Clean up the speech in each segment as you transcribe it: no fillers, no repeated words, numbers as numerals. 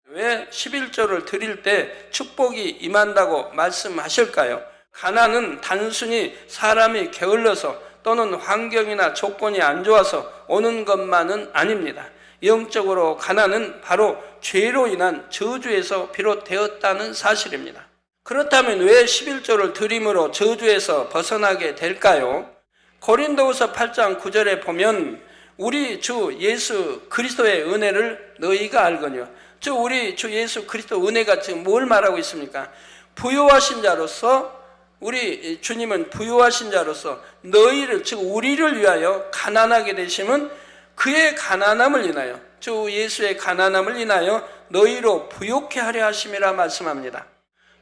왜 11조를 드릴 때 축복이 임한다고 말씀하실까요? 가난은 단순히 사람이 게을러서 또는 환경이나 조건이 안 좋아서 오는 것만은 아닙니다. 영적으로 가난은 바로 죄로 인한 저주에서 비롯되었다는 사실입니다. 그렇다면 왜 11조를 드림으로 저주에서 벗어나게 될까요? 고린도후서 8장 9절에 보면 우리 주 예수 그리스도의 은혜를 너희가 알거니와, 우리 주 예수 그리스도 은혜가 지금 뭘 말하고 있습니까? 부요하신 자로서, 우리 주님은 부요하신 자로서 너희를, 즉 우리를 위하여 가난하게 되심은 그의 가난함을 인하여, 주 예수의 가난함을 인하여 너희로 부요케 하려 하심이라 말씀합니다.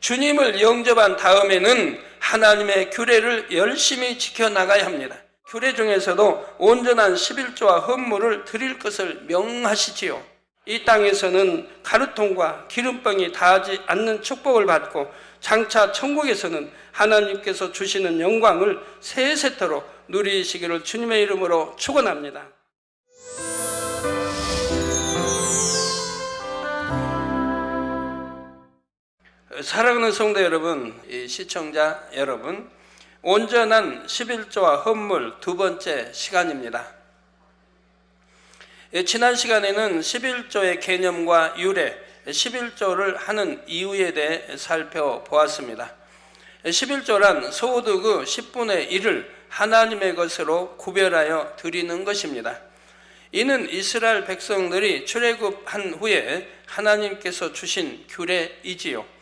주님을 영접한 다음에는 하나님의 규례를 열심히 지켜나가야 합니다. 규례 중에서도 온전한 11조와 헌물을 드릴 것을 명하시지요. 이 땅에서는 가루통과 기름병이 닿지 않는 축복을 받고 장차 천국에서는 하나님께서 주시는 영광을 세세토록 누리시기를 주님의 이름으로 축원합니다. 사랑하는 성도 여러분, 시청자 여러분, 온전한 11조와 헌물 두 번째 시간입니다. 지난 시간에는 11조의 개념과 유래, 11조를 하는 이유에 대해 살펴보았습니다. 11조란 소득의 10분의 1을 하나님의 것으로 구별하여 드리는 것입니다. 이는 이스라엘 백성들이 출애굽한 후에 하나님께서 주신 규례이지요.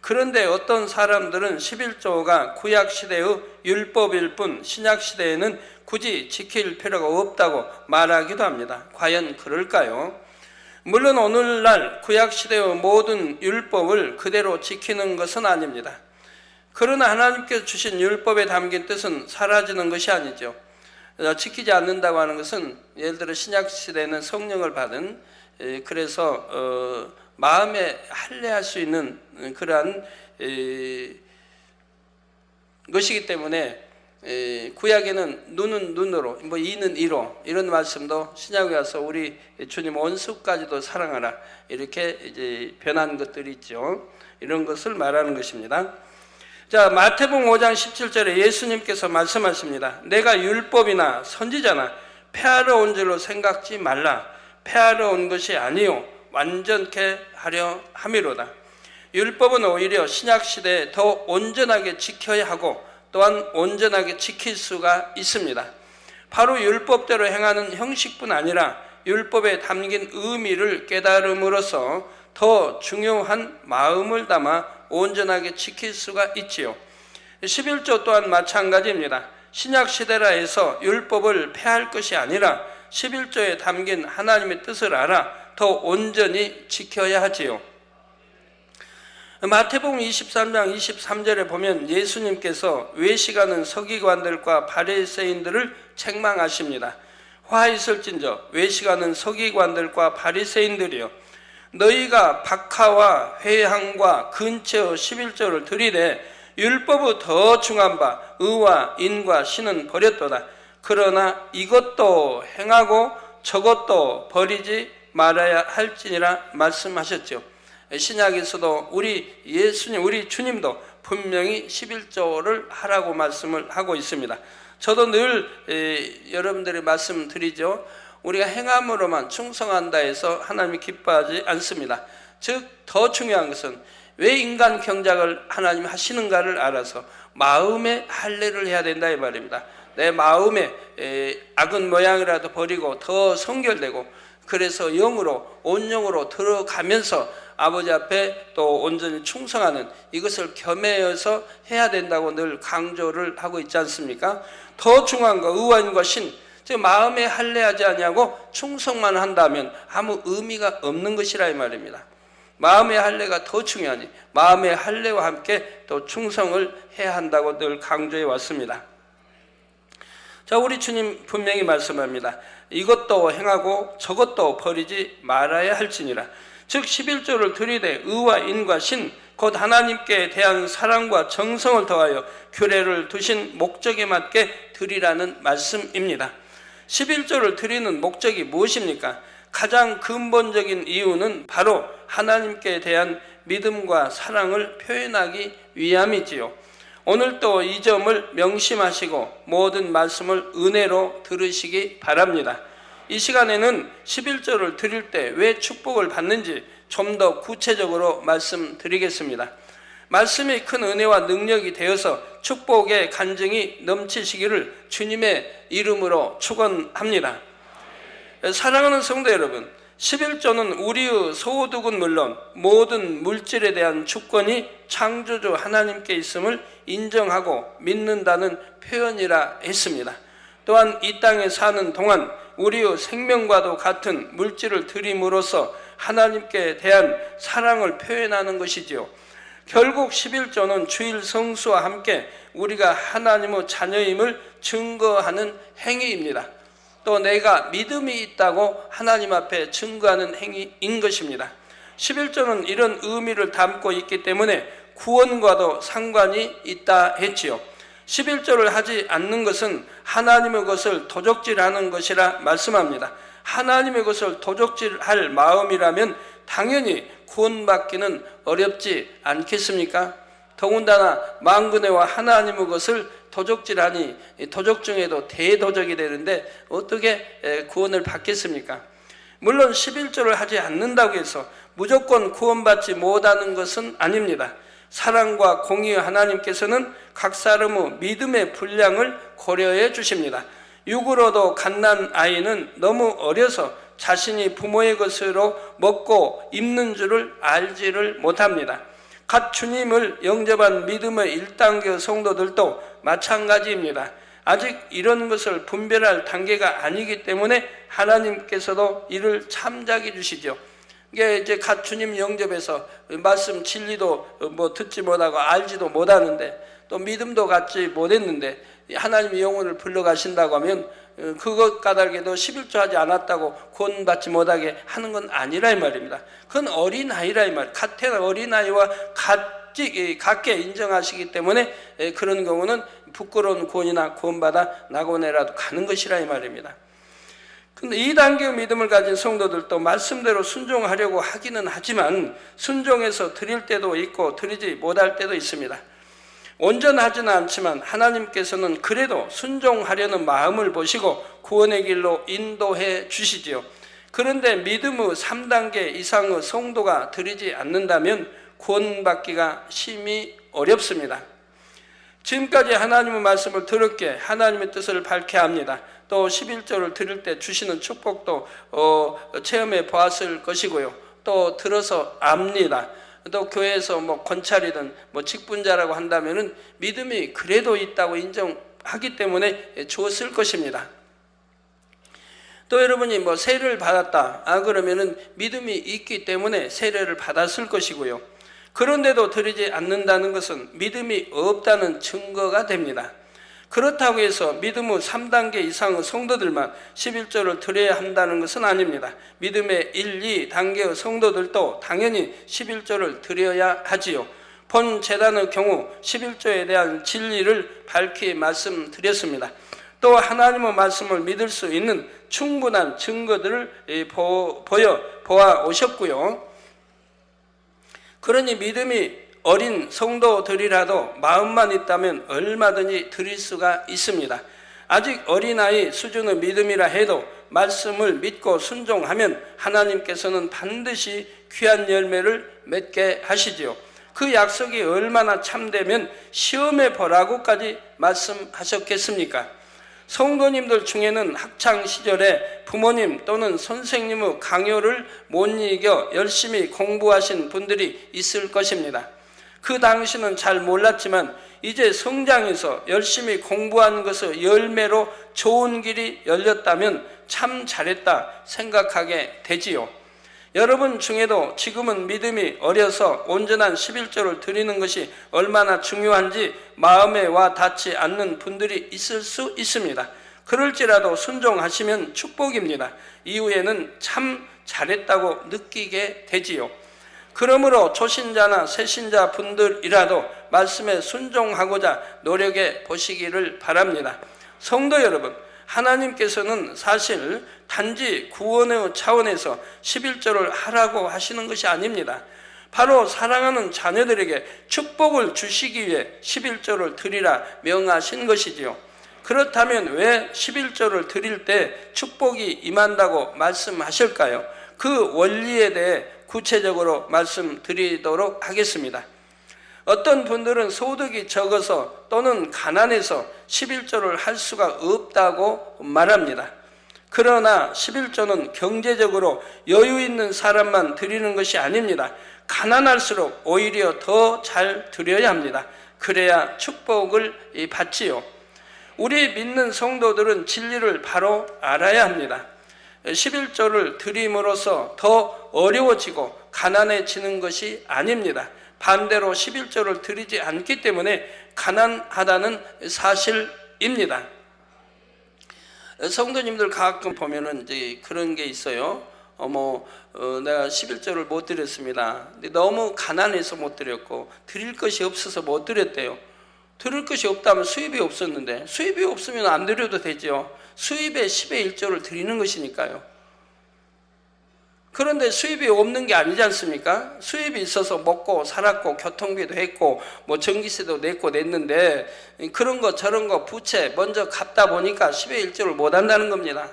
그런데 어떤 사람들은 11조가 구약시대의 율법일 뿐 신약시대에는 굳이 지킬 필요가 없다고 말하기도 합니다. 과연 그럴까요? 물론 오늘날 구약시대의 모든 율법을 그대로 지키는 것은 아닙니다. 그러나 하나님께서 주신 율법에 담긴 뜻은 사라지는 것이 아니죠. 지키지 않는다고 하는 것은 예를 들어 신약시대에는 성령을 받은, 그래서 마음에 할례할 수 있는 그러한 것이기 때문에 구약에는 눈은 눈으로, 이는 이로, 이런 말씀도 신약에 와서 우리 주님 원수까지도 사랑하라 이렇게 이제 변한 것들이 있죠. 이런 것을 말하는 것입니다. 자, 마태복음 5장 17절에 예수님께서 말씀하십니다. 내가 율법이나 선지자나 폐하러 온 줄로 생각지 말라. 폐하러 온 것이 아니요 완전케 하려 함이로다. 율법은 오히려 신약시대에 더 온전하게 지켜야 하고 또한 온전하게 지킬 수가 있습니다. 바로 율법대로 행하는 형식뿐 아니라 율법에 담긴 의미를 깨달음으로써 더 중요한 마음을 담아 온전하게 지킬 수가 있지요. 11조 또한 마찬가지입니다. 신약시대라 해서 율법을 폐할 것이 아니라 11조에 담긴 하나님의 뜻을 알아 더 온전히 지켜야 하지요. 마태복음 23장 23절에 보면 예수님께서 외식하는 서기관들과 바리새인들을 책망하십니다. 화 있을진저 외식하는 서기관들과 바리새인들이여, 너희가 박하와 회향과 근처 11조를 들이되 율법의 더 중한 바 의와 인과 신은 버렸도다. 그러나 이것도 행하고 저것도 버리지 말아야 할지니라 말씀하셨죠. 신약에서도 우리 예수님, 우리 주님도 분명히 11조를 하라고 말씀을 하고 있습니다. 저도 늘 여러분들이 말씀드리죠. 우리가 행함으로만 충성한다 해서 하나님이 기뻐하지 않습니다. 즉 더 중요한 것은 왜 인간 경작을 하나님이 하시는가를 알아서 마음의 할례를 해야 된다 이 말입니다. 내 마음에 악은 모양이라도 버리고 더 성결되고, 그래서 영으로 온영으로 들어가면서 아버지 앞에 또 온전히 충성하는 이것을 겸해서 해야 된다고 늘 강조를 하고 있지 않습니까? 더 중요한 거 의완과 신, 즉 마음에 할례하지 아니하고 충성만 한다면 아무 의미가 없는 것이라 이 말입니다. 마음의 할례가 더 중요하니 마음의 할례와 함께 또 충성을 해야 한다고 늘 강조해 왔습니다. 자, 우리 주님 분명히 말씀합니다. 이것도 행하고 저것도 버리지 말아야 할지니라. 즉 11조를 들이되 의와 인과 신, 곧 하나님께 대한 사랑과 정성을 더하여 규례를 두신 목적에 맞게 드리라는 말씀입니다. 11조를 드리는 목적이 무엇입니까? 가장 근본적인 이유는 바로 하나님께 대한 믿음과 사랑을 표현하기 위함이지요. 오늘도 이 점을 명심하시고 모든 말씀을 은혜로 들으시기 바랍니다. 이 시간에는 11조를 드릴 때 왜 축복을 받는지 좀 더 구체적으로 말씀드리겠습니다. 말씀이 큰 은혜와 능력이 되어서 축복의 간증이 넘치시기를 주님의 이름으로 축원합니다. 사랑하는 성도 여러분, 11조는 우리의 소득은 물론 모든 물질에 대한 주권이 창조주 하나님께 있음을 인정하고 믿는다는 표현이라 했습니다. 또한 이 땅에 사는 동안 우리의 생명과도 같은 물질을 드림으로써 하나님께 대한 사랑을 표현하는 것이지요. 결국 11조는 주일 성수와 함께 우리가 하나님의 자녀임을 증거하는 행위입니다. 또 내가 믿음이 있다고 하나님 앞에 증거하는 행위인 것입니다. 11조는 이런 의미를 담고 있기 때문에 구원과도 상관이 있다 했지요. 11조를 하지 않는 것은 하나님의 것을 도적질하는 것이라 말씀합니다. 하나님의 것을 도적질할 마음이라면 당연히 구원받기는 어렵지 않겠습니까? 더군다나 만군의와 하나님의 것을 도적질하니 도적 중에도 대도적이 되는데 어떻게 구원을 받겠습니까? 물론 11조를 하지 않는다고 해서 무조건 구원받지 못하는 것은 아닙니다. 사랑과 공의의 하나님께서는 각 사람의 믿음의 분량을 고려해 주십니다. 육으로도 갓난 아이는 너무 어려서 자신이 부모의 것으로 먹고 입는 줄을 알지를 못합니다. 갓 주님을 영접한 믿음의 1단계 성도들도 마찬가지입니다. 아직 이런 것을 분별할 단계가 아니기 때문에 하나님께서도 이를 참작해 주시죠. 이게 이제 갓 주님 영접해서 말씀 진리도 듣지 못하고 알지도 못하는데 또 믿음도 갖지 못했는데 하나님의 영혼을 불러가신다고 하면 그것 까닭에도 11조 하지 않았다고 구원받지 못하게 하는 건 아니라 이 말입니다. 그건 어린아이라 이 말. 같은 어린아이와 같게 인정하시기 때문에 그런 경우는 부끄러운 구원이나 구원받아 낙원에라도 가는 것이라 이 말입니다. 근데 2단계의 믿음을 가진 성도들도 말씀대로 순종하려고 하기는 하지만 순종해서 드릴 때도 있고 드리지 못할 때도 있습니다. 온전하지는 않지만 하나님께서는 그래도 순종하려는 마음을 보시고 구원의 길로 인도해 주시지요. 그런데 믿음의 3단계 이상의 성도가 드리지 않는다면 구원받기가 심히 어렵습니다. 지금까지 하나님의 말씀을 들었기에 하나님의 뜻을 밝혀야 합니다. 또 11조를 드릴 때 주시는 축복도 체험해 보았을 것이고요. 또 들어서 압니다. 또 교회에서 권찰이든 직분자라고 한다면은 믿음이 그래도 있다고 인정하기 때문에 주었을 것입니다. 또 여러분이 세례를 받았다. 그러면은 믿음이 있기 때문에 세례를 받았을 것이고요. 그런데도 드리지 않는다는 것은 믿음이 없다는 증거가 됩니다. 그렇다고 해서 믿음의 3단계 이상의 성도들만 11조를 드려야 한다는 것은 아닙니다. 믿음의 1, 2단계의 성도들도 당연히 11조를 드려야 하지요. 본 재단의 경우 11조에 대한 진리를 밝히 말씀드렸습니다. 또 하나님의 말씀을 믿을 수 있는 충분한 증거들을 보아 오셨고요. 그러니 믿음이 어린 성도들이라도 마음만 있다면 얼마든지 드릴 수가 있습니다. 아직 어린아이 수준의 믿음이라 해도 말씀을 믿고 순종하면 하나님께서는 반드시 귀한 열매를 맺게 하시지요. 그 약속이 얼마나 참되면 시험해 보라고까지 말씀하셨겠습니까? 성도님들 중에는 학창시절에 부모님 또는 선생님의 강요를 못 이겨 열심히 공부하신 분들이 있을 것입니다. 그 당시는 잘 몰랐지만 이제 성장해서 열심히 공부한 것의 열매로 좋은 길이 열렸다면 참 잘했다 생각하게 되지요. 여러분 중에도 지금은 믿음이 어려서 온전한 11조를 드리는 것이 얼마나 중요한지 마음에 와 닿지 않는 분들이 있을 수 있습니다. 그럴지라도 순종하시면 축복입니다. 이후에는 참 잘했다고 느끼게 되지요. 그러므로 초신자나 새신자 분들이라도 말씀에 순종하고자 노력해 보시기를 바랍니다. 성도 여러분, 하나님께서는 사실 단지 구원의 차원에서 11조를 하라고 하시는 것이 아닙니다. 바로 사랑하는 자녀들에게 축복을 주시기 위해 11조를 드리라 명하신 것이지요. 그렇다면 왜 11조를 드릴 때 축복이 임한다고 말씀하실까요? 그 원리에 대해 구체적으로 말씀드리도록 하겠습니다. 어떤 분들은 소득이 적어서 또는 가난해서 11조를 할 수가 없다고 말합니다. 그러나 11조는 경제적으로 여유 있는 사람만 드리는 것이 아닙니다. 가난할수록 오히려 더 잘 드려야 합니다. 그래야 축복을 받지요. 우리 믿는 성도들은 진리를 바로 알아야 합니다. 11조를 드림으로써 더 어려워지고 가난해지는 것이 아닙니다. 반대로 11조를 드리지 않기 때문에 가난하다는 사실입니다. 성도님들 가끔 보면은 이제 그런 게 있어요. 내가 11조를 못 드렸습니다. 근데 너무 가난해서 못 드렸고 드릴 것이 없어서 못 드렸대요. 드릴 것이 없다면 수입이 없었는데 수입이 없으면 안 드려도 되죠. 수입의 10의 1조를 드리는 것이니까요. 그런데 수입이 없는 게 아니지 않습니까? 수입이 있어서 먹고 살았고 교통비도 했고 뭐 전기세도 냈는데 그런 거 저런 거 부채 먼저 갚다 보니까 10의 1조를 못 한다는 겁니다.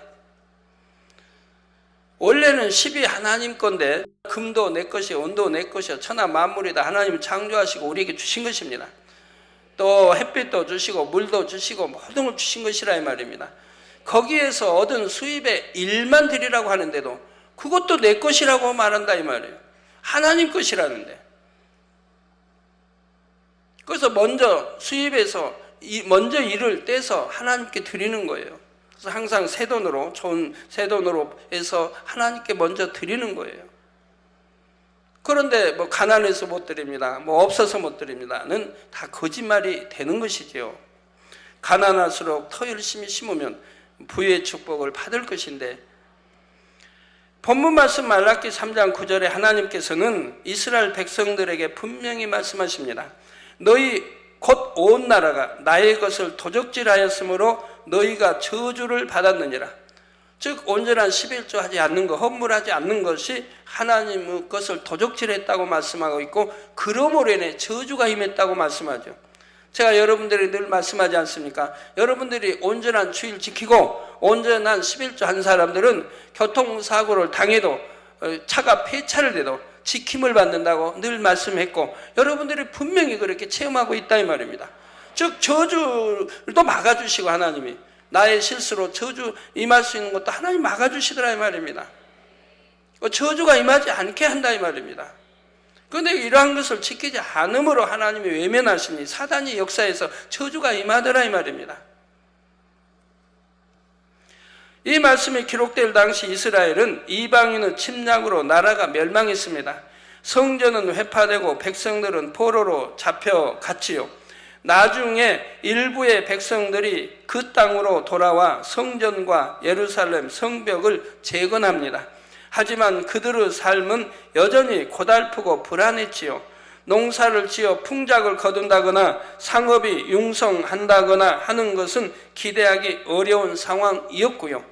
원래는 10이 하나님 건데 금도 내 것이요 은도 내 것이요 천하 만물이 다 하나님 창조하시고 우리에게 주신 것입니다. 또 햇빛도 주시고 물도 주시고 모든 걸 주신 것이라 이 말입니다. 거기에서 얻은 수입의 1만 드리라고 하는데도 그것도 내 것이라고 말한다 이 말이에요. 하나님 것이라는데. 그래서 먼저 수입에서 먼저 일을 떼서 하나님께 드리는 거예요. 그래서 항상 새 돈으로 좋은 새 돈으로 해서 하나님께 먼저 드리는 거예요. 그런데 뭐 가난해서 못 드립니다. 뭐 없어서 못 드립니다는 다 거짓말이 되는 것이지요. 가난할수록 더 열심히 심으면 부의 축복을 받을 것인데 본문 말씀 말라기 3장 9절에 하나님께서는 이스라엘 백성들에게 분명히 말씀하십니다. 너희 곧 온 나라가 나의 것을 도적질하였으므로 너희가 저주를 받았느니라. 즉 온전한 11조 하지 않는 것, 헌물하지 않는 것이 하나님의 것을 도적질했다고 말씀하고 있고 그러므로 인해 저주가 임했다고 말씀하죠. 제가 여러분들이 늘 말씀하지 않습니까? 여러분들이 온전한 주일 지키고 온전한 11조 한 사람들은 교통사고를 당해도 차가 폐차를 돼도 지킴을 받는다고 늘 말씀했고 여러분들이 분명히 그렇게 체험하고 있다 이 말입니다. 즉 저주도 막아주시고 하나님이 나의 실수로 저주 임할 수 있는 것도 하나님 막아주시더라 이 말입니다. 저주가 임하지 않게 한다 이 말입니다. 그런데 이러한 것을 지키지 않음으로 하나님이 외면하시니 사단이 역사에서 저주가 임하더라 이 말입니다. 이 말씀이 기록될 당시 이스라엘은 이방인의 침략으로 나라가 멸망했습니다. 성전은 회파되고 백성들은 포로로 잡혀갔지요. 나중에 일부의 백성들이 그 땅으로 돌아와 성전과 예루살렘 성벽을 재건합니다. 하지만 그들의 삶은 여전히 고달프고 불안했지요. 농사를 지어 풍작을 거둔다거나 상업이 융성한다거나 하는 것은 기대하기 어려운 상황이었고요.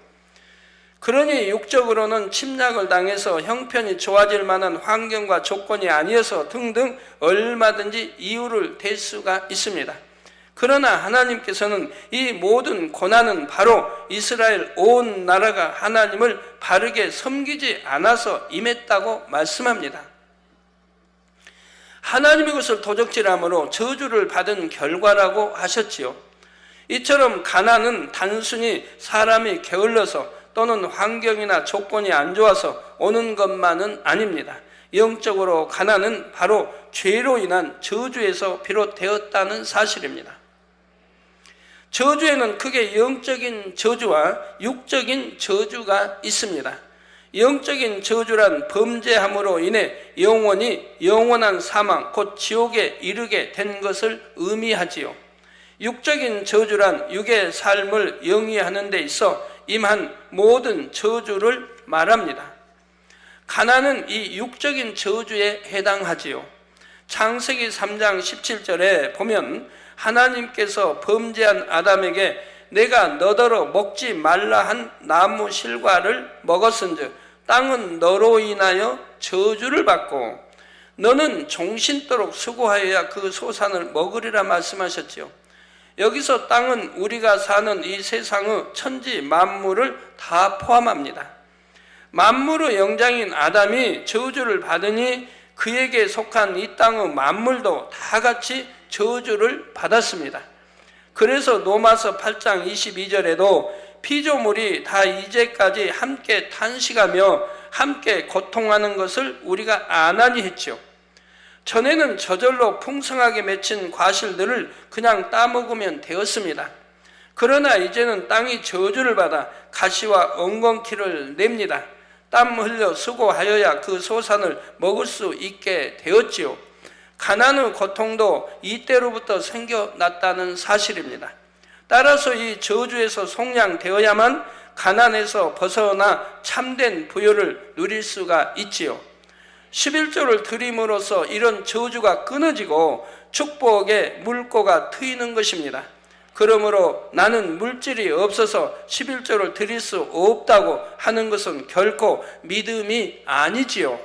그러니 육적으로는 침략을 당해서 형편이 좋아질 만한 환경과 조건이 아니어서 등등 얼마든지 이유를 댈 수가 있습니다. 그러나 하나님께서는 이 모든 고난은 바로 이스라엘 온 나라가 하나님을 바르게 섬기지 않아서 임했다고 말씀합니다. 하나님의 것을 도적질함으로 저주를 받은 결과라고 하셨지요. 이처럼 가난은 단순히 사람이 게을러서 또는 환경이나 조건이 안 좋아서 오는 것만은 아닙니다. 영적으로 가난은 바로 죄로 인한 저주에서 비롯되었다는 사실입니다. 저주에는 크게 영적인 저주와 육적인 저주가 있습니다. 영적인 저주란 범죄함으로 인해 영혼이 영원한 사망, 곧 지옥에 이르게 된 것을 의미하지요. 육적인 저주란 육의 삶을 영위하는 데 있어 임한 모든 저주를 말합니다. 가난은 이 육적인 저주에 해당하지요. 창세기 3장 17절에 보면 하나님께서 범죄한 아담에게 내가 너더러 먹지 말라 한 나무 실과를 먹었은즉 땅은 너로 인하여 저주를 받고 너는 종신토록 수고하여야 그 소산을 먹으리라 말씀하셨지요. 여기서 땅은 우리가 사는 이 세상의 천지 만물을 다 포함합니다. 만물의 영장인 아담이 저주를 받으니 그에게 속한 이 땅의 만물도 다 같이 저주를 받았습니다. 그래서 로마서 8장 22절에도 피조물이 다 이제까지 함께 탄식하며 함께 고통하는 것을 우리가 아나니 했죠. 전에는 저절로 풍성하게 맺힌 과실들을 그냥 따먹으면 되었습니다. 그러나 이제는 땅이 저주를 받아 가시와 엉겅퀴를 냅니다. 땀 흘려 수고하여야 그 소산을 먹을 수 있게 되었지요. 가난의 고통도 이때로부터 생겨났다는 사실입니다. 따라서 이 저주에서 속량되어야만 가난에서 벗어나 참된 부요를 누릴 수가 있지요. 11조를 드림으로써 이런 저주가 끊어지고 축복의 물꼬가 트이는 것입니다. 그러므로 나는 물질이 없어서 11조를 드릴 수 없다고 하는 것은 결코 믿음이 아니지요.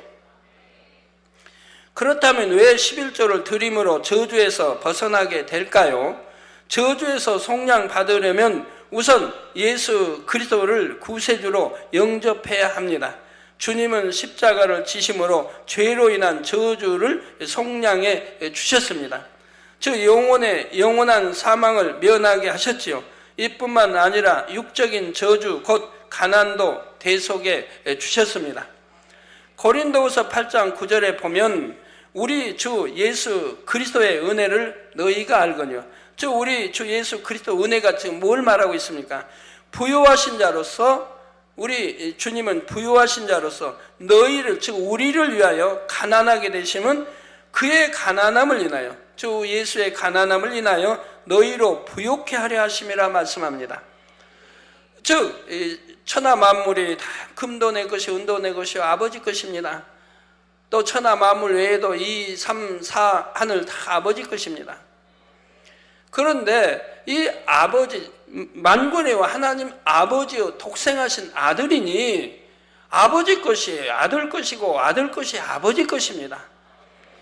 그렇다면 왜 11조를 드림으로 저주에서 벗어나게 될까요? 저주에서 속량 받으려면 우선 예수 그리스도를 구세주로 영접해야 합니다. 주님은 십자가를 지심으로 죄로 인한 저주를 속량해 주셨습니다. 즉 영혼의 영원한 사망을 면하게 하셨지요. 이뿐만 아니라 육적인 저주 곧 가난도 대속해 주셨습니다. 고린도후서 8장 9절에 보면 우리 주 예수 그리스도의 은혜를 너희가 알거니와, 즉 우리 주 예수 그리스도 은혜가 지금 뭘 말하고 있습니까? 부요하신 자로서, 우리 주님은 부요하신 자로서 너희를, 즉 우리를 위하여 가난하게 되심은 그의 가난함을 인하여, 주 예수의 가난함을 인하여 너희로 부요케 하려 하심이라 말씀합니다. 즉 천하 만물이 다 금도 내 것이 은도 내 것이 아버지 것입니다. 또 천하 만물 외에도 2, 3, 4 하늘 다 아버지 것입니다. 그런데 이 아버지, 만군의 하나님 아버지의 독생하신 아들이니 아버지 것이 아들 것이고 아들 것이 아버지 것입니다.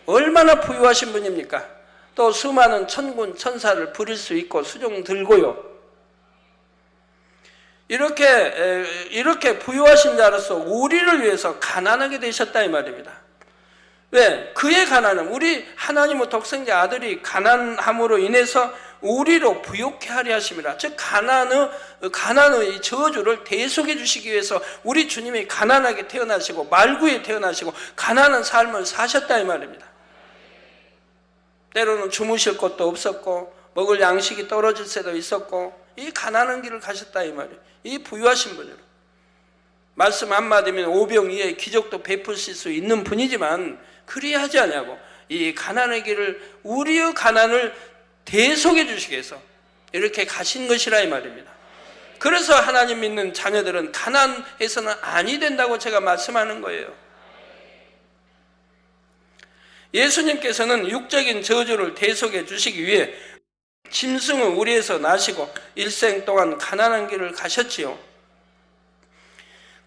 얼마나 부유하신 분입니까? 또 수많은 천군 천사를 부릴 수 있고 수종 들고요. 이렇게 부유하신 자로서 우리를 위해서 가난하게 되셨다 이 말입니다. 왜? 그의 가난은, 우리 하나님의 독생자 아들이 가난함으로 인해서 우리로 부욕케 하려 하심이라. 즉 가난의 저주를 대속해 주시기 위해서 우리 주님이 가난하게 태어나시고 말구에 태어나시고 가난한 삶을 사셨다 이 말입니다. 때로는 주무실 곳도 없었고 먹을 양식이 떨어질 새도 있었고 이 가난한 길을 가셨다 이 말이에요. 이 부유하신 분이로 말씀 한마디면 오병이의 기적도 베푸실 수 있는 분이지만 그리하지 않냐고 이 가난의 길을, 우리의 가난을 대속해 주시기 위해서 이렇게 가신 것이라 이 말입니다. 그래서 하나님 믿는 자녀들은 가난해서는 아니 된다고 제가 말씀하는 거예요. 예수님께서는 육적인 저주를 대속해 주시기 위해 짐승을 우리에서 나시고 일생 동안 가난한 길을 가셨지요.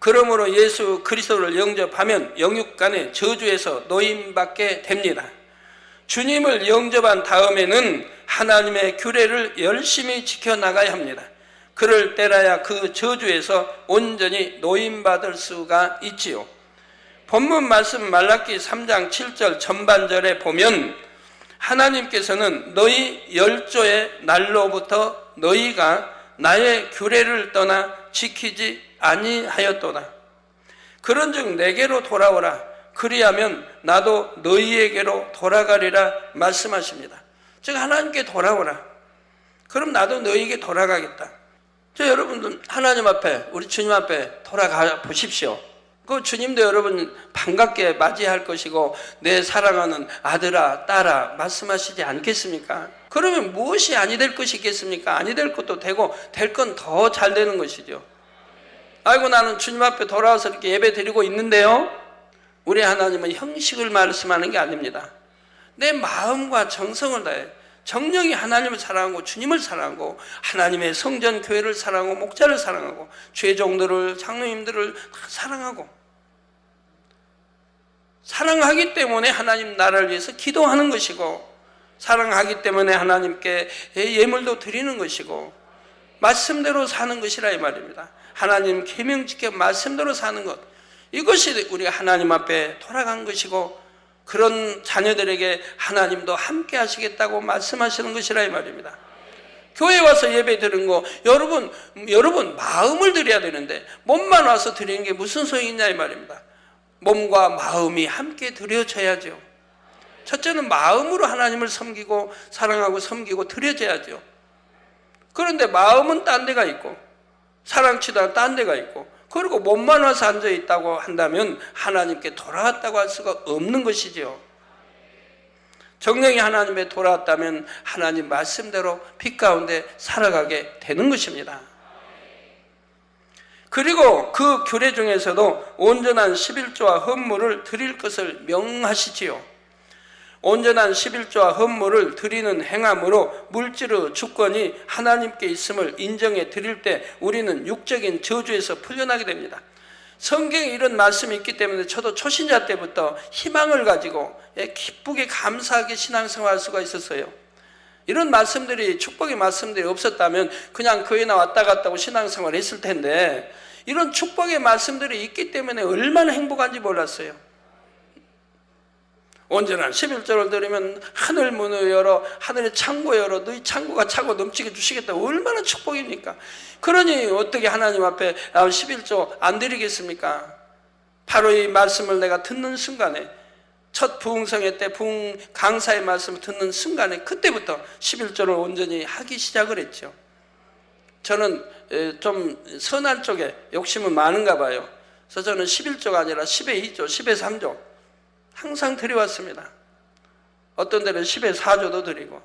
그러므로 예수 그리스도를 영접하면 영육간의 저주에서 노임받게 됩니다. 주님을 영접한 다음에는 하나님의 규례를 열심히 지켜나가야 합니다. 그럴 때라야 그 저주에서 온전히 노임받을 수가 있지요. 본문 말씀 말라기 3장 7절 전반절에 보면 하나님께서는 너희 열조의 날로부터 너희가 나의 규례를 떠나 지키지 아니하였도다. 그런즉 내게로 돌아오라. 그리하면 나도 너희에게로 돌아가리라 말씀하십니다. 즉 하나님께 돌아오라. 그럼 나도 너희에게 돌아가겠다. 저 여러분들 하나님 앞에 우리 주님 앞에 돌아가 보십시오. 그 주님도 여러분 반갑게 맞이할 것이고 내 사랑하는 아들아 딸아 말씀하시지 않겠습니까? 그러면 무엇이 아니 될 것이 있겠습니까? 아니 될 것도 되고 될 건 더 잘 되는 것이죠. 아이고 나는 주님 앞에 돌아와서 이렇게 예배 드리고 있는데요. 우리 하나님은 형식을 말씀하는 게 아닙니다. 내 마음과 정성을 다해 정령이 하나님을 사랑하고 주님을 사랑하고 하나님의 성전 교회를 사랑하고 목자를 사랑하고 죄종들을 장로님들을 다 사랑하고 사랑하기 때문에 하나님 나라를 위해서 기도하는 것이고 사랑하기 때문에 하나님께 예물도 드리는 것이고 말씀대로 사는 것이라 이 말입니다. 하나님 계명 지켜 말씀대로 사는 것, 이것이 우리가 하나님 앞에 돌아간 것이고 그런 자녀들에게 하나님도 함께 하시겠다고 말씀하시는 것이라 이 말입니다. 교회 와서 예배 드리는 거 여러분 마음을 드려야 되는데 몸만 와서 드리는 게 무슨 소용이 있냐 이 말입니다. 몸과 마음이 함께 드려져야죠. 첫째는 마음으로 하나님을 섬기고 사랑하고 섬기고 드려져야죠. 그런데 마음은 딴 데가 있고 사랑치다 딴 데가 있고 그리고 몸만 와서 앉아 있다고 한다면 하나님께 돌아왔다고 할 수가 없는 것이죠. 정령이 하나님에 돌아왔다면 하나님 말씀대로 빛 가운데 살아가게 되는 것입니다. 그리고 그 규례 중에서도 온전한 11조와 헌물을 드릴 것을 명하시지요. 온전한 11조와 헌물을 드리는 행함으로 물질의 주권이 하나님께 있음을 인정해 드릴 때 우리는 육적인 저주에서 풀려나게 됩니다. 성경에 이런 말씀이 있기 때문에 저도 초신자 때부터 희망을 가지고 기쁘게 감사하게 신앙생활할 수가 있었어요. 이런 말씀들이 축복의 말씀들이 없었다면 그냥 교회나 왔다 갔다 하고 신앙생활을 했을 텐데 이런 축복의 말씀들이 있기 때문에 얼마나 행복한지 몰랐어요. 온전한 11조를 드리면 하늘 문을 열어 하늘의 창고 열어 너희 창고가 차고 넘치게 주시겠다. 얼마나 축복입니까? 그러니 어떻게 하나님 앞에 11조 안 드리겠습니까? 바로 이 말씀을 내가 듣는 순간에 첫 부흥성회 때 부흥 강사의 말씀을 듣는 순간에 그때부터 11조를 온전히 하기 시작을 했죠. 저는 좀 선한 쪽에 욕심은 많은가 봐요. 그래서 저는 11조가 아니라 10의 2조, 10의 3조 항상 드려왔습니다. 어떤 데는 10의 4조도 드리고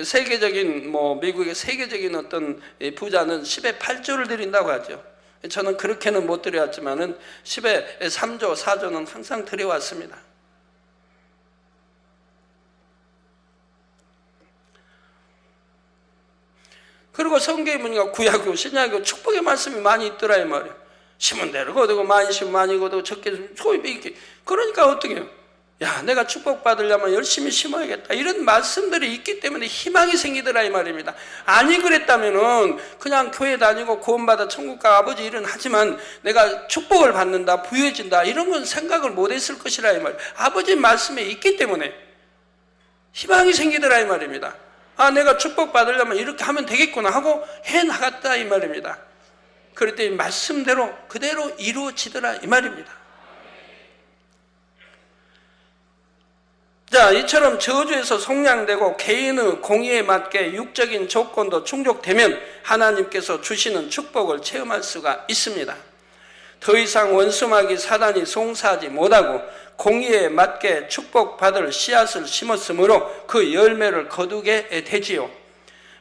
세계적인 미국의 세계적인 어떤 부자는 10의 8조를 드린다고 하죠. 저는 그렇게는 못 드려왔지만은 10의 3조, 4조는 항상 드려왔습니다. 그리고 성경에 보니까 구약이고 신약이고 축복의 말씀이 많이 있더라 이 말이에요. 심은 대로 거두고 많이 심으면 많이 거두고 적게 심으면 소입이 있게. 그러니까 어떻게 해요? 야, 내가 축복받으려면 열심히 심어야겠다. 이런 말씀들이 있기 때문에 희망이 생기더라 이 말입니다. 아니 그랬다면은 그냥 교회 다니고 구원받아 천국 가 아버지 일은 하지만 내가 축복을 받는다, 부유해진다 이런 건 생각을 못했을 것이라 이 말이에요. 아버지 말씀에 있기 때문에 희망이 생기더라 이 말입니다. 아, 내가 축복받으려면 이렇게 하면 되겠구나 하고 해나갔다 이 말입니다. 그럴 때 말씀대로 그대로 이루어지더라 이 말입니다. 자, 이처럼 저주에서 속량되고 개인의 공의에 맞게 육적인 조건도 충족되면 하나님께서 주시는 축복을 체험할 수가 있습니다. 더 이상 원수마귀 사단이 송사하지 못하고 공의에 맞게 축복받을 씨앗을 심었으므로 그 열매를 거두게 되지요.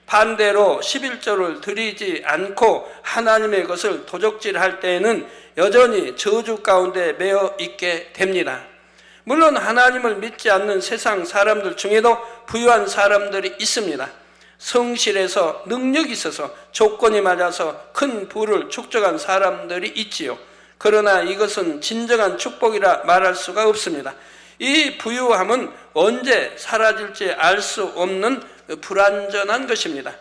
반대로 11조를 드리지 않고 하나님의 것을 도적질할 때에는 여전히 저주 가운데 매여 있게 됩니다. 물론 하나님을 믿지 않는 세상 사람들 중에도 부유한 사람들이 있습니다. 성실해서 능력이 있어서 조건이 맞아서 큰 부를 축적한 사람들이 있지요. 그러나 이것은 진정한 축복이라 말할 수가 없습니다. 이 부유함은 언제 사라질지 알 수 없는 불완전한 것입니다.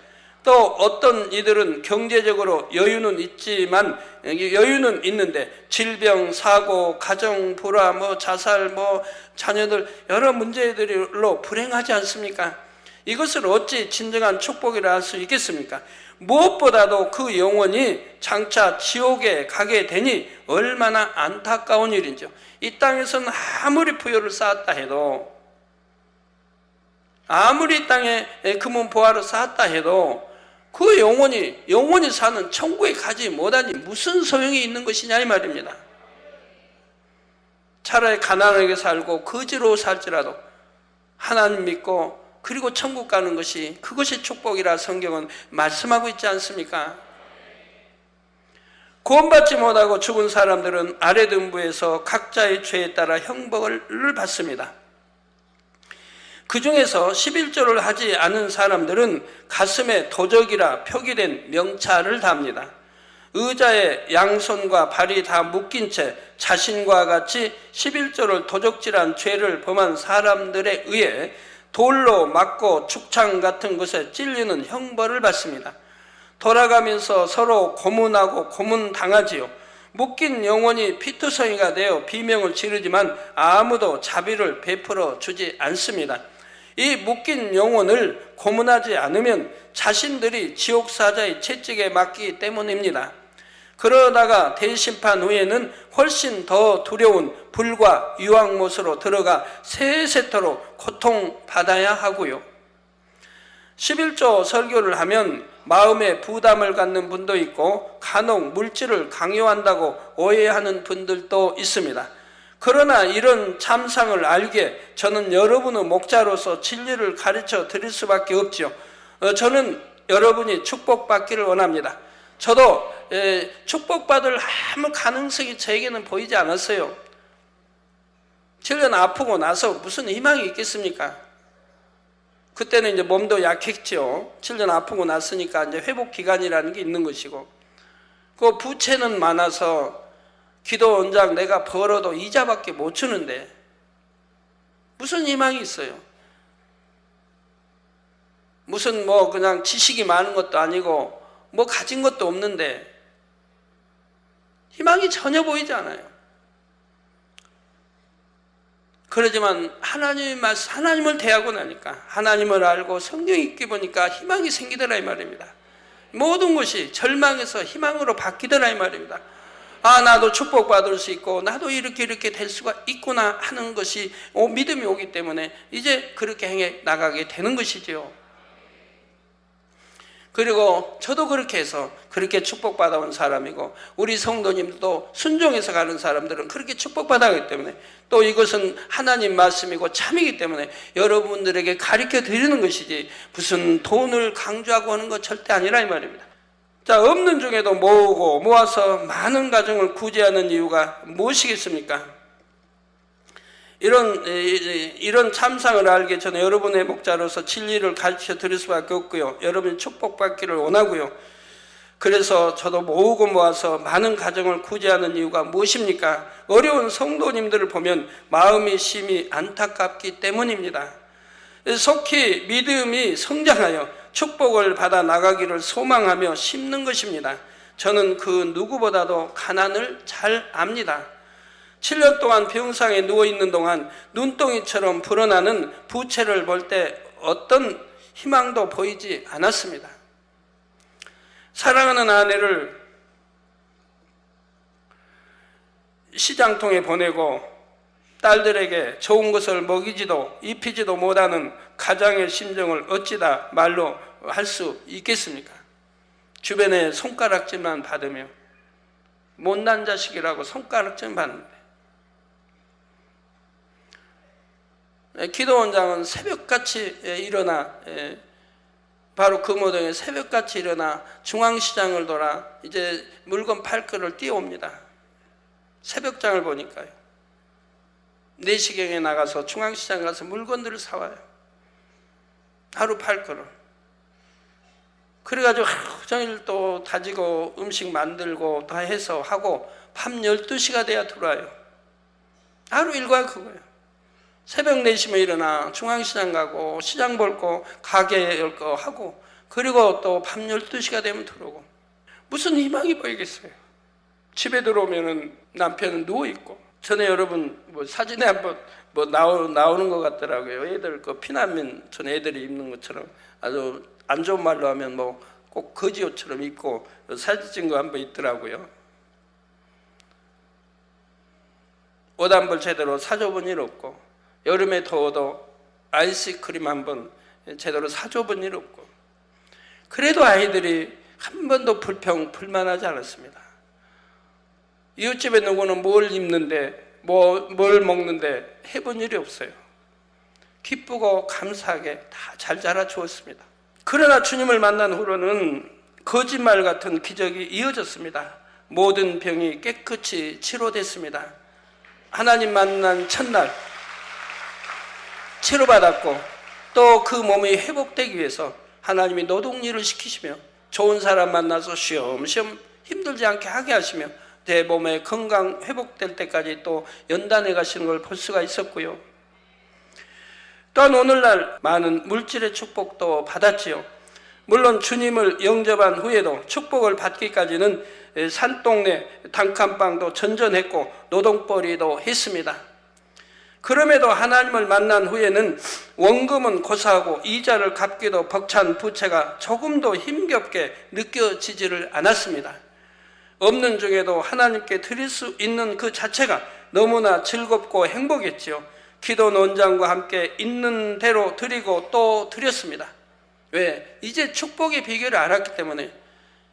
또 어떤 이들은 경제적으로 여유는 있지만, 여유는 있는데 질병, 사고, 가정 불화, 자살, 자녀들 여러 문제들로 불행하지 않습니까? 이것을 어찌 진정한 축복이라 할 수 있겠습니까? 무엇보다도 그 영혼이 장차 지옥에 가게 되니 얼마나 안타까운 일인지요. 이 땅에서는 아무리 부여를 쌓았다 해도, 아무리 땅에 금은 보화를 쌓았다 해도 그 영혼이 사는 천국에 가지 못하니 무슨 소용이 있는 것이냐 이 말입니다. 차라리 가난하게 살고 거지로 살지라도 하나님 믿고 그리고 천국 가는 것이, 그것이 축복이라 성경은 말씀하고 있지 않습니까? 구원받지 못하고 죽은 사람들은 아래 등부에서 각자의 죄에 따라 형벌을 받습니다. 그 중에서 11조를 하지 않은 사람들은 가슴에 도적이라 표기된 명찰을 답니다. 의자에 양손과 발이 다 묶인 채 자신과 같이 11조를 도적질한 죄를 범한 사람들에 의해 돌로 맞고 축창 같은 것에 찔리는 형벌을 받습니다. 돌아가면서 서로 고문하고 고문당하지요. 묶인 영혼이 피투성이가 되어 비명을 지르지만 아무도 자비를 베풀어 주지 않습니다. 이 묶인 영혼을 고문하지 않으면 자신들이 지옥사자의 채찍에 맞기 때문입니다. 그러다가 대심판 후에는 훨씬 더 두려운 불과 유황못으로 들어가 세세토록 고통받아야 하고요. 11조 설교를 하면 마음에 부담을 갖는 분도 있고 간혹 물질을 강요한다고 오해하는 분들도 있습니다. 그러나 이런 참상을 알기에 저는 여러분의 목자로서 진리를 가르쳐 드릴 수밖에 없죠. 저는 여러분이 축복받기를 원합니다. 저도 축복받을 아무 가능성이 저에게는 보이지 않았어요. 7년 아프고 나서 무슨 희망이 있겠습니까? 그때는 이제 몸도 약했죠. 7년 아프고 났으니까 이제 회복 기간이라는 게 있는 것이고, 그 부채는 많아서 기도 원장 내가 벌어도 이자밖에 못 주는데 무슨 희망이 있어요? 무슨 그냥 지식이 많은 것도 아니고 가진 것도 없는데 희망이 전혀 보이지 않아요. 그러지만 하나님을 대하고 나니까, 하나님을 알고 성경 읽기 보니까 희망이 생기더라 이 말입니다. 모든 것이 절망에서 희망으로 바뀌더라 이 말입니다. 아, 나도 축복받을 수 있고 나도 이렇게 될 수가 있구나 하는 것이 믿음이 오기 때문에 이제 그렇게 행해 나가게 되는 것이지요. 그리고 저도 그렇게 해서 그렇게 축복받아온 사람이고, 우리 성도님도 순종해서 가는 사람들은 그렇게 축복받아가기 때문에, 또 이것은 하나님 말씀이고 참이기 때문에 여러분들에게 가르쳐 드리는 것이지 무슨 돈을 강조하고 하는 것 절대 아니라 이 말입니다. 자, 없는 중에도 모으고 모아서 많은 가정을 구제하는 이유가 무엇이겠습니까? 이런 참상을 알게 저는 여러분의 목자로서 진리를 가르쳐 드릴 수밖에 없고요. 여러분이 축복받기를 원하고요. 그래서 저도 모으고 모아서 많은 가정을 구제하는 이유가 무엇입니까? 어려운 성도님들을 보면 마음이 심히 안타깝기 때문입니다. 속히 믿음이 성장하여 축복을 받아 나가기를 소망하며 심는 것입니다. 저는 그 누구보다도 가난을 잘 압니다. 7년 동안 병상에 누워있는 동안 눈덩이처럼 불어나는 부채를 볼 때 어떤 희망도 보이지 않았습니다. 사랑하는 아내를 시장통에 보내고 딸들에게 좋은 것을 먹이지도 입히지도 못하는 가장의 심정을 어찌다 말로 할 수 있겠습니까? 주변에 손가락질만 받으며 못난 자식이라고 손가락질 받는데, 기도원장은 새벽같이 일어나, 바로 금호동에 새벽같이 일어나 중앙시장을 돌아 이제 물건 팔 거를 뛰어옵니다. 새벽장을 보니까요. 4시경에 나가서 중앙시장 가서 물건들을 사와요. 하루 팔 거를. 그래가지고 하루 종일 또 다지고 음식 만들고 다 해서 하고 밤 12시가 돼야 들어와요. 하루 일과가 그거예요. 새벽 4시면 일어나 중앙시장 가고 시장 볼 거 가게 열 거 하고 그리고 또 밤 12시가 되면 들어오고 무슨 희망이 보이겠어요. 집에 들어오면은 남편은 누워있고 전에 여러분 뭐 사진에 한번 뭐 나오는 것 같더라고요. 애들 그 피난민 전 애들이 입는 것처럼 아주 안 좋은 말로 하면 뭐 꼭 거지옷처럼 입고 사진 찍은 거 한번 있더라고요. 옷 한 벌 제대로 사줘본 일 없고 여름에 더워도 아이스크림 한번 제대로 사줘본 일 없고 그래도 아이들이 한 번도 불만하지 않았습니다. 이웃집에 누구는 뭘 입는데 뭘 먹는데 해본 일이 없어요. 기쁘고 감사하게 다 잘 자라 주었습니다. 그러나 주님을 만난 후로는 거짓말 같은 기적이 이어졌습니다. 모든 병이 깨끗이 치료됐습니다. 하나님 만난 첫날 치료받았고 또 그 몸이 회복되기 위해서 하나님이 노동일을 시키시며 좋은 사람 만나서 쉬엄쉬엄 힘들지 않게 하게 하시며 내 몸의 건강 회복될 때까지 또 연단해 가시는 걸 볼 수가 있었고요. 또한 오늘날 많은 물질의 축복도 받았지요. 물론 주님을 영접한 후에도 축복을 받기까지는 산동네 단칸방도 전전했고 노동벌이도 했습니다. 그럼에도 하나님을 만난 후에는 원금은 고사하고 이자를 갚기도 벅찬 부채가 조금도 힘겹게 느껴지지를 않았습니다. 없는 중에도 하나님께 드릴 수 있는 그 자체가 너무나 즐겁고 행복했지요. 기도 논장과 함께 있는 대로 드리고 또 드렸습니다. 왜? 이제 축복의 비결을 알았기 때문에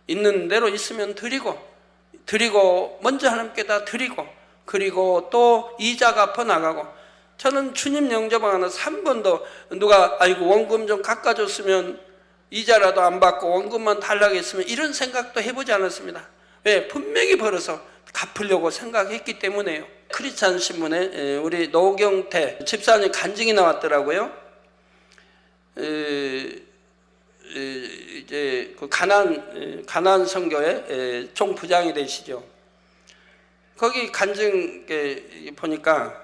있는 대로 있으면 드리고 먼저 하나님께 다 드리고 그리고 또 이자 갚아 나가고 저는 주님 영접하는 한 번도 누가 아이고 원금 좀 깎아줬으면 이자라도 안 받고 원금만 달라고 했으면 이런 생각도 해보지 않았습니다. 왜? 분명히 벌어서 갚으려고 생각했기 때문에요. 크리스찬 신문에 우리 노경태 집사님 간증이 나왔더라고요. 이제 그 가나안 선교회 총부장이 되시죠. 거기 간증 보니까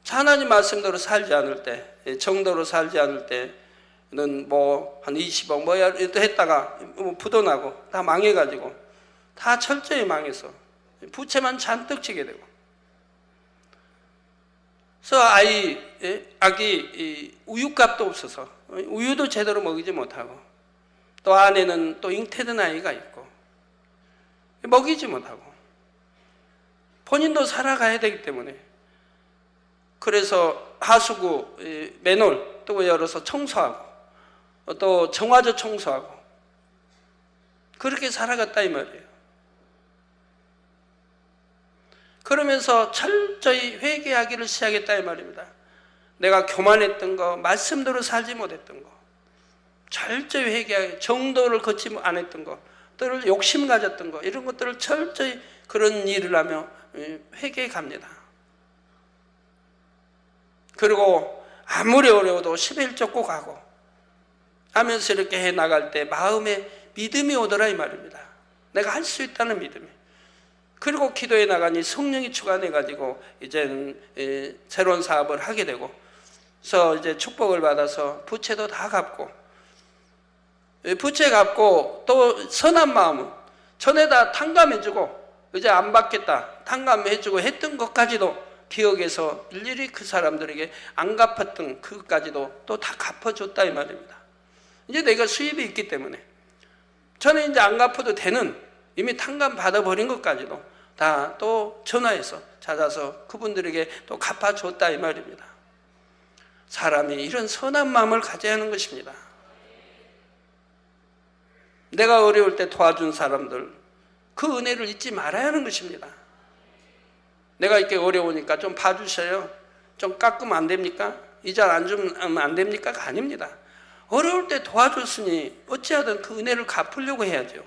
하나님 말씀대로 살지 않을 때, 정도로 살지 않을 때는 뭐 한 20억 뭐야 또 했다가 부도나고 다 망해가지고 다 철저히 망해서 부채만 잔뜩 지게 되고 그래서 아기 우유값도 없어서 우유도 제대로 먹이지 못하고 또 아내는 또 잉태된 아이가 있고 먹이지 못하고 본인도 살아가야 되기 때문에 그래서 하수구 맨홀 또 열어서 청소하고 또 정화조 청소하고 그렇게 살아갔다 이 말이에요. 그러면서 철저히 회개하기를 시작했다 이 말입니다. 내가 교만했던 거, 말씀대로 살지 못했던 거, 철저히 회개하기, 정도를 걷지 안 했던 거, 또 욕심 가졌던 거, 이런 것들을 철저히 그런 일을 하며 회개해 갑니다. 그리고 아무리 어려워도 11조 꼭 하고 하면서 이렇게 해 나갈 때 마음에 믿음이 오더라 이 말입니다. 내가 할 수 있다는 믿음이. 그리고 기도해 나가니 성령이 주관해가지고 이제는 새로운 사업을 하게 되고 그래서 이제 축복을 받아서 부채도 다 갚고 부채 갚고 또 선한 마음은 전에다 탕감해주고 이제 안 받겠다 탕감해주고 했던 것까지도 기억해서 일일이 그 사람들에게 안 갚았던 그것까지도 또 다 갚아줬다 이 말입니다. 이제 내가 수입이 있기 때문에 저는 이제 안 갚아도 되는 이미 탕감 받아버린 것까지도 다 또 전화해서 찾아서 그분들에게 또 갚아줬다 이 말입니다. 사람이 이런 선한 마음을 가져야 하는 것입니다. 내가 어려울 때 도와준 사람들 그 은혜를 잊지 말아야 하는 것입니다. 내가 이렇게 어려우니까 좀 봐주셔요. 좀 깎으면 안 됩니까? 이자 안 주면 안 됩니까?가 아닙니다. 어려울 때 도와줬으니 어찌하든 그 은혜를 갚으려고 해야죠.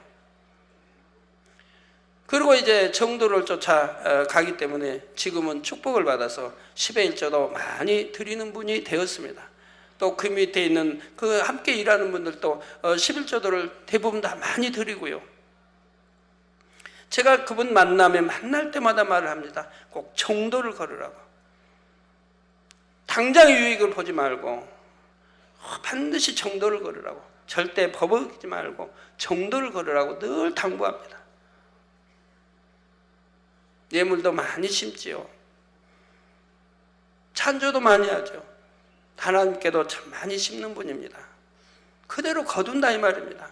그리고 이제 정도를 쫓아가기 때문에 지금은 축복을 받아서 10의 1조도 많이 드리는 분이 되었습니다. 또 그 밑에 있는 그 함께 일하는 분들도 11조들을 대부분 다 많이 드리고요. 제가 그분 만나면 만날 때마다 말을 합니다. 꼭 정도를 걸으라고. 당장의 유익을 보지 말고 반드시 정도를 걸으라고. 절대 버벅이지 말고 정도를 걸으라고 늘 당부합니다. 예물도 많이 심지요. 찬조도 많이 하죠. 하나님께도 참 많이 심는 분입니다. 그대로 거둔다 이 말입니다.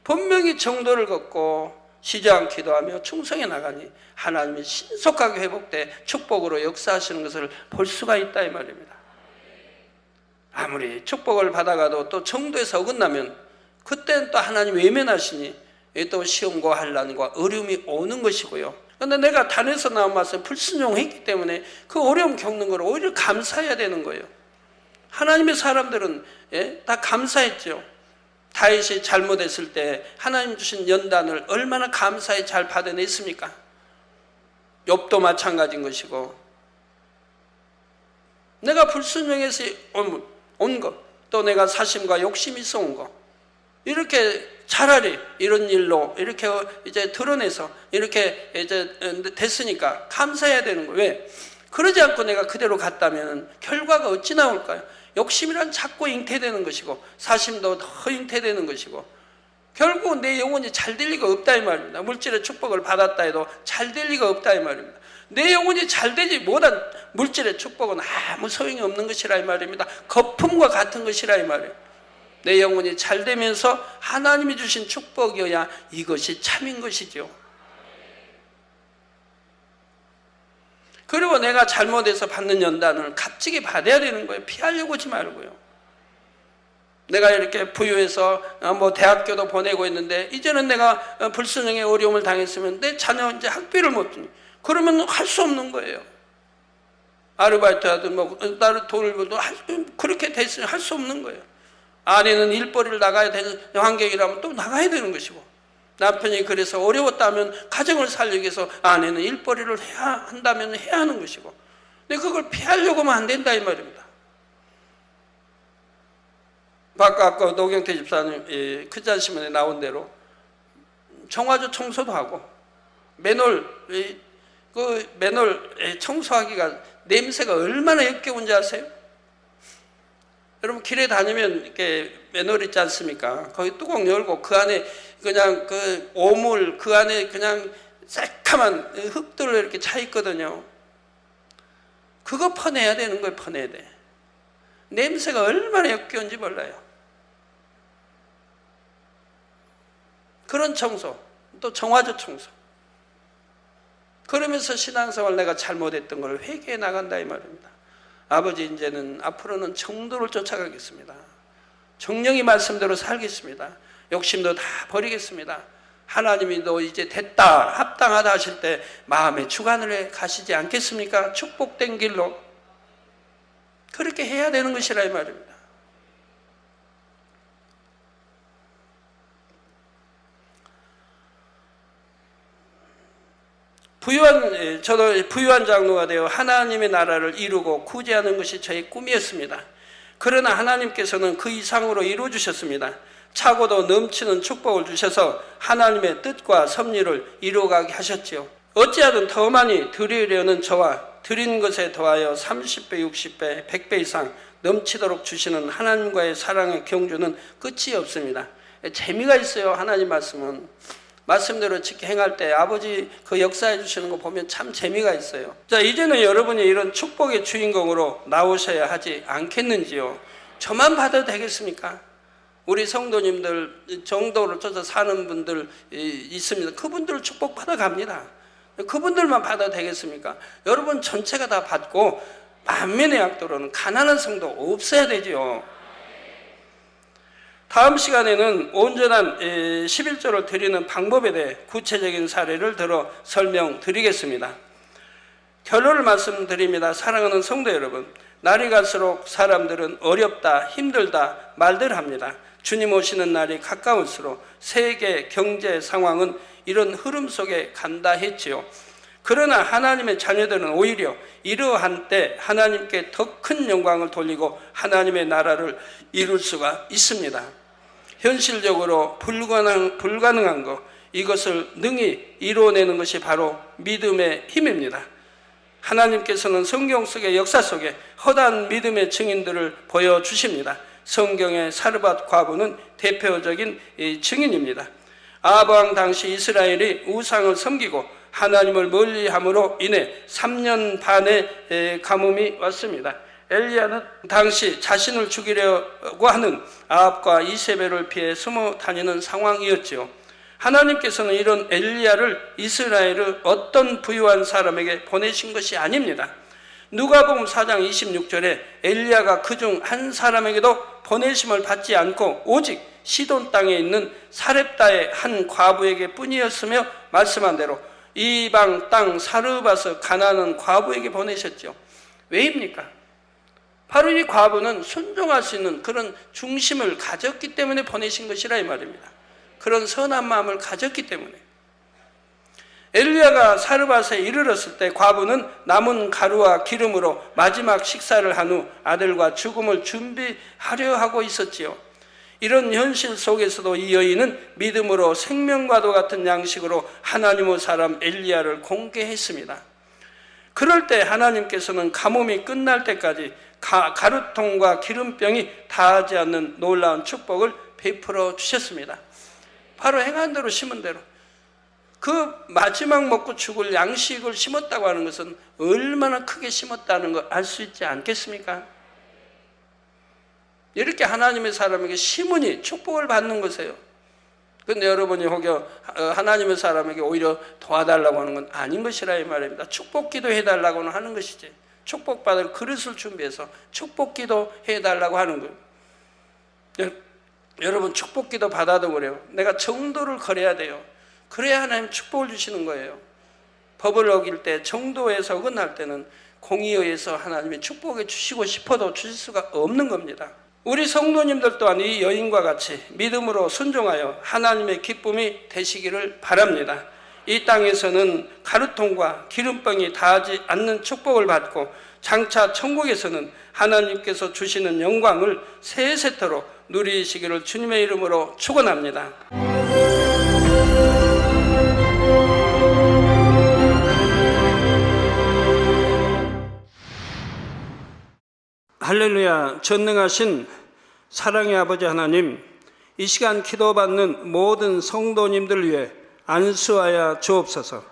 분명히 정도를 걷고 쉬지 않고 기도하며 충성해 나가니 하나님이 신속하게 회복돼 축복으로 역사하시는 것을 볼 수가 있다 이 말입니다. 아무리 축복을 받아가도 또 정도에서 어긋나면 그때는 또 하나님 외면하시니 또 시험과 환난과 어려움이 오는 것이고요. 그런데 내가 단에서 나온 말씀 불순종했기 때문에 그 어려움 겪는 걸 오히려 감사해야 되는 거예요. 하나님의 사람들은 다 감사했죠. 다윗이 잘못했을 때 하나님 주신 연단을 얼마나 감사히 잘 받아냈습니까? 욥도 마찬가지인 것이고, 내가 불순종해서 온 것, 또 내가 사심과 욕심이 있어 온 것, 이렇게 차라리 이런 일로 이렇게 이제 드러내서 이렇게 이제 됐으니까 감사해야 되는 거예요. 왜? 그러지 않고 내가 그대로 갔다면 결과가 어찌 나올까요? 욕심이란 자꾸 잉태되는 것이고 사심도 더 잉태되는 것이고 결국 내 영혼이 잘 될 리가 없다 이 말입니다. 물질의 축복을 받았다 해도 잘 될 리가 없다 이 말입니다. 내 영혼이 잘 되지 못한 물질의 축복은 아무 소용이 없는 것이라 이 말입니다. 거품과 같은 것이라 이 말이에요. 내 영혼이 잘 되면서 하나님이 주신 축복이어야 이것이 참인 것이죠. 그리고 내가 잘못해서 받는 연단을 값지게 받아야 되는 거예요. 피하려고 하지 말고요. 내가 이렇게 부유해서 대학교도 보내고 있는데 이제는 내가 불순종의 어려움을 당했으면 내 자녀 이제 학비를 못 주니 그러면 할 수 없는 거예요. 아르바이트 하든 다른 돈을 벌든 그렇게 됐으면 할 수 없는 거예요. 아내는 일벌이를 나가야 되는 환경이라면 또 나가야 되는 것이고 남편이 그래서 어려웠다면 가정을 살리기 위해서 아내는 일벌이를 해야 한다면 해야 하는 것이고 근데 그걸 피하려고 하면 안 된다 이 말입니다. 아까 노경태 집사님 크잔신문에 나온 대로 청와주 청소도 하고 맨홀 청소하기가 냄새가 얼마나 역겨운지 아세요? 여러분 길에 다니면 이렇게 맨홀 있지 않습니까? 거기 뚜껑 열고 그 안에 그냥 그 오물 그 안에 그냥 새카만 흙들로 이렇게 차 있거든요. 그거 퍼내야 되는 거예요. 퍼내야 돼. 냄새가 얼마나 역겨운지 몰라요. 그런 청소, 또 정화조 청소. 그러면서 신앙생활 내가 잘못했던 걸 회개해 나간다 이 말입니다. 아버지 이제는 앞으로는 정도를 쫓아가겠습니다. 정령이 말씀대로 살겠습니다. 욕심도 다 버리겠습니다. 하나님이 너 이제 됐다 합당하다 하실 때 마음의 주관을 가시지 않겠습니까? 축복된 길로 그렇게 해야 되는 것이라 이 말입니다. 저도 부유한 장로가 되어 하나님의 나라를 이루고 구제하는 것이 저의 꿈이었습니다. 그러나 하나님께서는 그 이상으로 이루어주셨습니다. 차고도 넘치는 축복을 주셔서 하나님의 뜻과 섭리를 이루어가게 하셨지요. 어찌하든 더 많이 드리려는 저와 드린 것에 더하여 30배, 60배, 100배 이상 넘치도록 주시는 하나님과의 사랑의 경주는 끝이 없습니다. 재미가 있어요. 하나님 말씀은. 말씀대로 지켜 행할 때 아버지 그 역사해 주시는 거 보면 참 재미가 있어요. 자, 이제는 여러분이 이런 축복의 주인공으로 나오셔야 하지 않겠는지요? 저만 받아도 되겠습니까? 우리 성도님들 정도를 쫓아 사는 분들 있습니다. 그분들 축복 받아갑니다. 그분들만 받아도 되겠습니까? 여러분 전체가 다 받고 만민의 약도로는 가난한 성도 없어야 되죠. 다음 시간에는 온전한 11조를 드리는 방법에 대해 구체적인 사례를 들어 설명드리겠습니다. 결론을 말씀드립니다. 사랑하는 성도 여러분, 날이 갈수록 사람들은 어렵다, 힘들다 말들 합니다. 주님 오시는 날이 가까울수록 세계 경제 상황은 이런 흐름 속에 간다 했지요. 그러나 하나님의 자녀들은 오히려 이러한 때 하나님께 더 큰 영광을 돌리고 하나님의 나라를 이룰 수가 있습니다. 현실적으로 불가능한 것, 이것을 능히 이루어내는 것이 바로 믿음의 힘입니다. 하나님께서는 성경 속의 역사 속에 허다한 믿음의 증인들을 보여주십니다. 성경의 사르밧 과부는 대표적인 증인입니다. 아합 왕 당시 이스라엘이 우상을 섬기고 하나님을 멀리함으로 인해 3년 반의 가뭄이 왔습니다. 엘리야는 당시 자신을 죽이려고 하는 아합과 이세벨을 피해 숨어 다니는 상황이었지요. 하나님께서는 이런 엘리야를 이스라엘의 어떤 부유한 사람에게 보내신 것이 아닙니다. 누가복음 4장 26절에 엘리야가 그중 한 사람에게도 보내심을 받지 않고 오직 시돈 땅에 있는 사렙다의 한 과부에게 뿐이었으며 말씀한 대로 이방 땅 사르밧의 가나안 과부에게 보내셨죠. 왜입니까? 바로 이 과부는 순종할 수 있는 그런 중심을 가졌기 때문에 보내신 것이라 이 말입니다. 그런 선한 마음을 가졌기 때문에. 엘리야가 사르밧에 이르렀을 때 과부는 남은 가루와 기름으로 마지막 식사를 한 후 아들과 죽음을 준비하려 하고 있었지요. 이런 현실 속에서도 이 여인은 믿음으로 생명과도 같은 양식으로 하나님의 사람 엘리야를 공개했습니다. 그럴 때 하나님께서는 가뭄이 끝날 때까지 가루통과 기름병이 다하지 않는 놀라운 축복을 베풀어 주셨습니다. 바로 행한 대로 심은 대로. 그 마지막 먹고 죽을 양식을 심었다고 하는 것은 얼마나 크게 심었다는 걸 알 수 있지 않겠습니까? 이렇게 하나님의 사람에게 심으니 축복을 받는 것이에요. 그런데 여러분이 혹여 하나님의 사람에게 오히려 도와달라고 하는 건 아닌 것이라 이 말입니다. 축복기도 해달라고는 하는 것이지. 축복받을 그릇을 준비해서 축복기도 해달라고 하는 거예요. 여러분 축복기도 받아도 그래요. 내가 정도를 걸어야 돼요. 그래야 하나님 축복을 주시는 거예요. 법을 어길 때 정도에서 어긋날 때는 공의에 의해서 하나님이 축복해 주시고 싶어도 주실 수가 없는 겁니다. 우리 성도님들 또한 이 여인과 같이 믿음으로 순종하여 하나님의 기쁨이 되시기를 바랍니다. 이 땅에서는 가루통과 기름병이 닿지 않는 축복을 받고 장차 천국에서는 하나님께서 주시는 영광을 세세토록 누리시기를 주님의 이름으로 축원합니다. 할렐루야. 전능하신 사랑의 아버지 하나님, 이 시간 기도받는 모든 성도님들 위해 안수하여 주옵소서.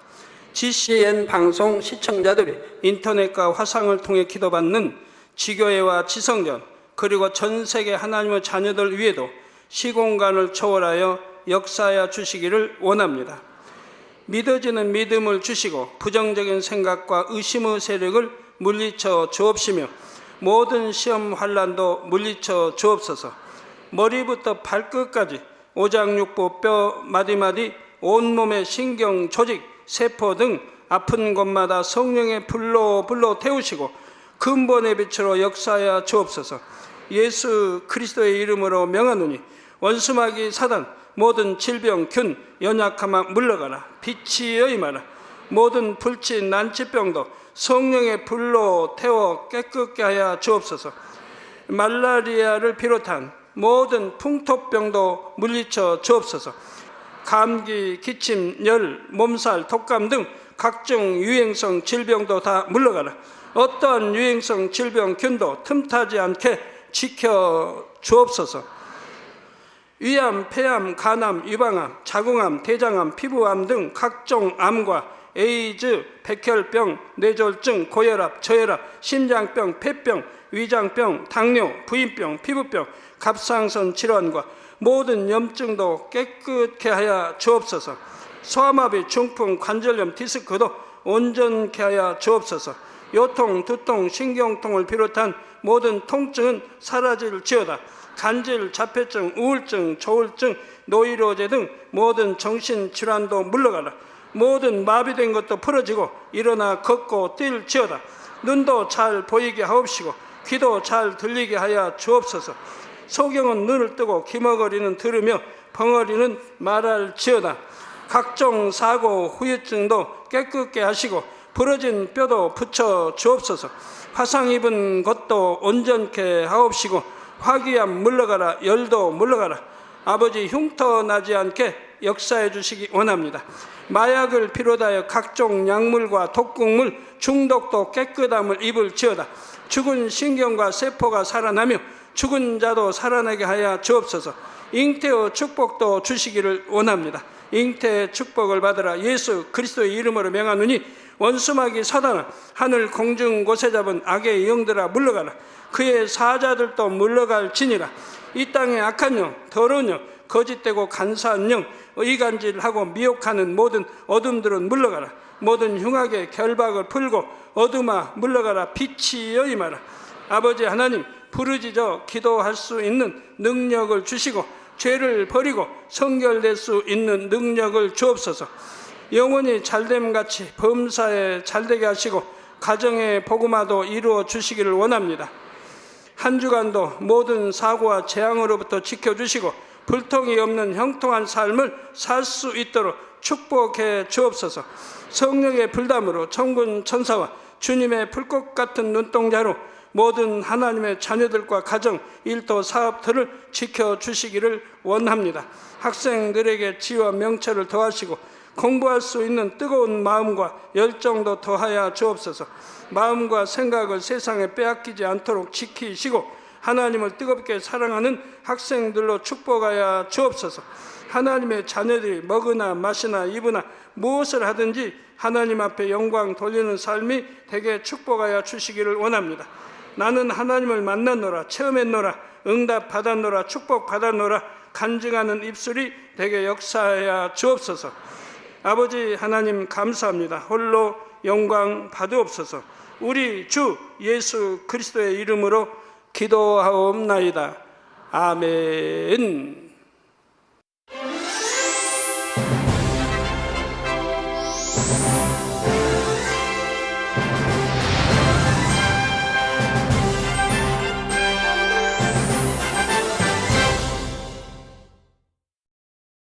GCN 방송 시청자들이 인터넷과 화상을 통해 기도받는 지교회와 지성전 그리고 전 세계 하나님의 자녀들 위에도 시공간을 초월하여 역사하여 주시기를 원합니다. 믿어지는 믿음을 주시고 부정적인 생각과 의심의 세력을 물리쳐 주옵시며 모든 시험 환난도 물리쳐 주옵소서. 머리부터 발끝까지 오장육부 뼈 마디마디 온몸의 신경 조직 세포 등 아픈 곳마다 성령의 불로 태우시고 근본의 빛으로 역사하여 주옵소서. 예수 그리스도의 이름으로 명하노니 원수마귀 사단 모든 질병 균 연약함아 물러가라. 빛이여 임하라. 모든 불치 난치병도 성령의 불로 태워 깨끗게 하여 주옵소서. 말라리아를 비롯한 모든 풍토병도 물리쳐 주옵소서. 감기, 기침, 열, 몸살, 독감 등 각종 유행성 질병도 다 물러가라. 어떠한 유행성 질병 균도 틈타지 않게 지켜 주옵소서. 위암, 폐암, 간암, 유방암, 자궁암, 대장암, 피부암 등 각종 암과 에이즈, 백혈병, 뇌졸중, 고혈압, 저혈압, 심장병, 폐병, 위장병, 당뇨, 부인병, 피부병, 갑상선 질환과 모든 염증도 깨끗게 하여 주옵소서. 소아마비, 중풍, 관절염, 디스크도 온전케 하여 주옵소서. 요통, 두통, 신경통을 비롯한 모든 통증은 사라질지어다. 간질, 자폐증, 우울증, 조울증, 노이로제 등 모든 정신질환도 물러가라. 모든 마비된 것도 풀어지고 일어나 걷고 뛸지어다. 눈도 잘 보이게 하옵시고 귀도 잘 들리게 하여 주옵소서. 소경은 눈을 뜨고 기머거리는 들으며 벙어리는 말할지어다. 각종 사고 후유증도 깨끗게 하시고 부러진 뼈도 붙여 주옵소서. 화상 입은 것도 온전케 하옵시고 화기암 물러가라, 열도 물러가라. 아버지 흉터 나지 않게 역사해 주시기 원합니다. 마약을 비롯하여 각종 약물과 독극물, 중독도 깨끗함을 입을지어다. 죽은 신경과 세포가 살아나며 죽은 자도 살아나게 하여 주옵소서. 잉태의 축복도 주시기를 원합니다. 잉태의 축복을 받으라. 예수 그리스도의 이름으로 명하노니 원수마귀 사단아, 하늘 공중 곳에 잡은 악의 영들아 물러가라. 그의 사자들도 물러갈지니라. 이 땅의 악한 영, 더러운 영, 거짓되고 간사한 영, 의간질하고 미혹하는 모든 어둠들은 물러가라. 모든 흉악의 결박을 풀고 어둠아 물러가라. 빛이여 임하라. 아버지 하나님, 부르짖어 기도할 수 있는 능력을 주시고 죄를 버리고 성결될 수 있는 능력을 주옵소서. 영원히 잘됨같이 범사에 잘되게 하시고 가정의 복음화도 이루어 주시기를 원합니다. 한 주간도 모든 사고와 재앙으로부터 지켜주시고 불통이 없는 형통한 삶을 살 수 있도록 축복해 주옵소서. 성령의 불담으로 천군 천사와 주님의 불꽃 같은 눈동자로 모든 하나님의 자녀들과 가정, 일터, 사업들을 지켜주시기를 원합니다. 학생들에게 지혜와 명철을 더하시고 공부할 수 있는 뜨거운 마음과 열정도 더하여 주옵소서. 마음과 생각을 세상에 빼앗기지 않도록 지키시고 하나님을 뜨겁게 사랑하는 학생들로 축복하여 주옵소서. 하나님의 자녀들이 먹으나 마시나 입으나 무엇을 하든지 하나님 앞에 영광 돌리는 삶이 되게 축복하여 주시기를 원합니다. 나는 하나님을 만났노라, 체험했노라, 응답 받았노라, 축복 받았노라 간증하는 입술이 되게 역사하여 주옵소서. 아버지 하나님 감사합니다. 홀로 영광 받으옵소서. 우리 주 예수 그리스도의 이름으로 기도하옵나이다. 아멘.